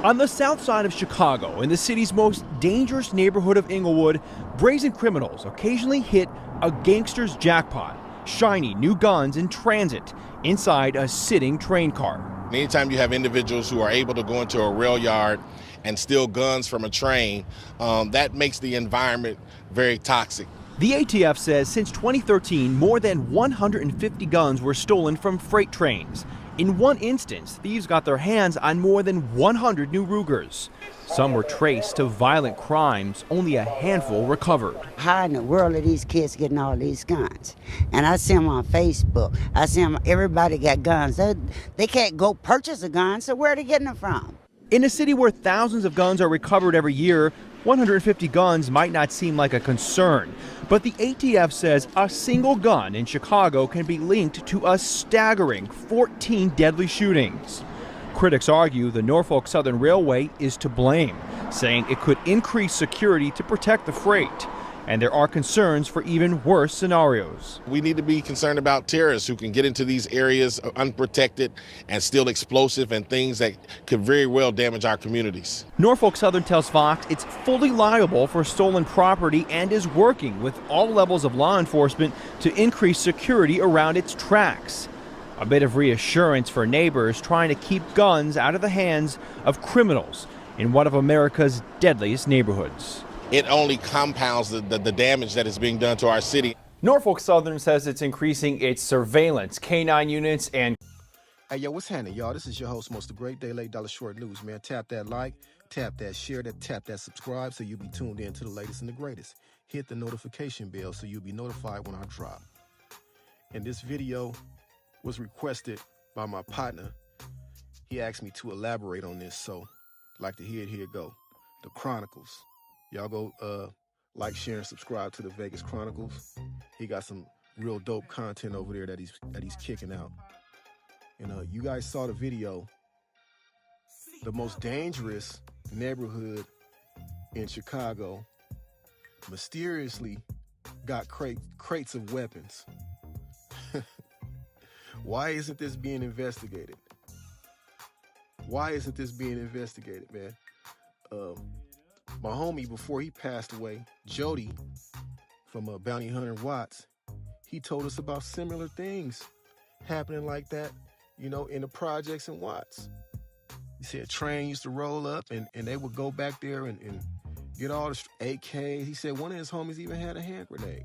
On the south side of Chicago, in the city's most dangerous neighborhood of Inglewood, brazen criminals occasionally hit a gangster's jackpot. Shiny new guns in transit inside a sitting train car. Anytime you have individuals who are able to go into a rail yard and steal guns from a train, that makes the environment very toxic. The ATF says since 2013, more than 150 guns were stolen from freight trains. In one instance, thieves got their hands on more than 100 new Rugers. Some were traced to violent crimes, only a handful recovered. How in the world are these kids getting all these guns? And I see them on Facebook. I see them, everybody got guns. They can't go purchase a gun, so where are they getting them from? In a city where thousands of guns are recovered every year, 150 guns might not seem like a concern. But the ATF says a single gun in Chicago can be linked to a staggering 14 deadly shootings. Critics argue the Norfolk Southern Railway is to blame, saying it could increase security to protect the freight. And there are concerns for even worse scenarios. We need to be concerned about terrorists who can get into these areas unprotected and steal explosive and things that could very well damage our communities. Norfolk Southern tells Fox it's fully liable for stolen property and is working with all levels of law enforcement to increase security around its tracks. A bit of reassurance for neighbors trying to keep guns out of the hands of criminals in one of America's deadliest neighborhoods. It only compounds the damage that is being done to our city. Norfolk Southern says it's increasing its surveillance, K-9 units, and... Hey, yo, what's happening, y'all? This is your host, most of the great Day Late Dollar Short News, man. Tap that like, tap that share, tap that subscribe so you'll be tuned in to the latest and the greatest. Hit the notification bell so you'll be notified when I drop. And this video was requested by my partner. He asked me to elaborate on this, so I'd like to hear it. Here it go. The Chronicles. Y'all go like, share, and subscribe to the Vegas Chronicles. He got some real dope content over there that he's kicking out. And you guys saw the video. The most dangerous neighborhood in Chicago mysteriously got crates of weapons. Why isn't this being investigated? Why isn't this being investigated, man? My homie, before he passed away, Jody from Bounty Hunter Watts, he told us about similar things happening like that, you know, in the projects in Watts. He said a train used to roll up and they would go back there and get all the AKs. He said one of his homies even had a hand grenade.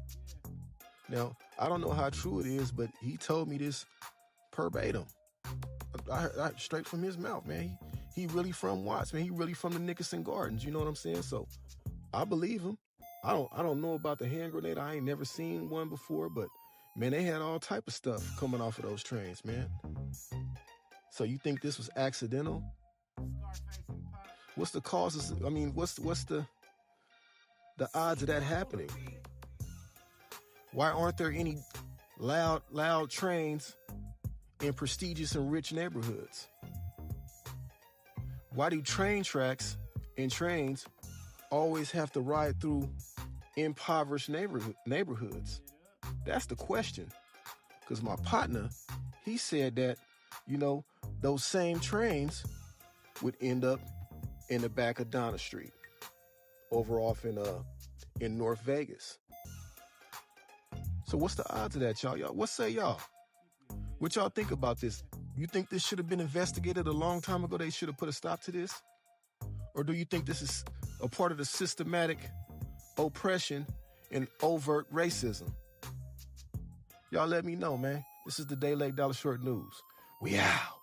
Now, I don't know how true it is, but he told me this verbatim. I heard straight from his mouth, man. He really from Watts, man. He really from the Nickerson Gardens. You know what I'm saying? So I believe him. I don't know about the hand grenade. I ain't never seen one before, but man, they had all type of stuff coming off of those trains, man. So you think this was accidental? What's the causes? I mean, what's the odds of that happening? Why aren't there any loud trains in prestigious and rich neighborhoods? Why do train tracks and trains always have to ride through impoverished neighborhoods? That's the question. Because my partner, he said that, you know, those same trains would end up in the back of Donna Street, over off in North Vegas. So what's the odds of that, y'all? What say y'all? What y'all think about this? You think this should have been investigated a long time ago? They should have put a stop to this? Or do you think this is a part of the systematic oppression and overt racism? Y'all let me know, man. This is the Day Late Dollar Short News. We out.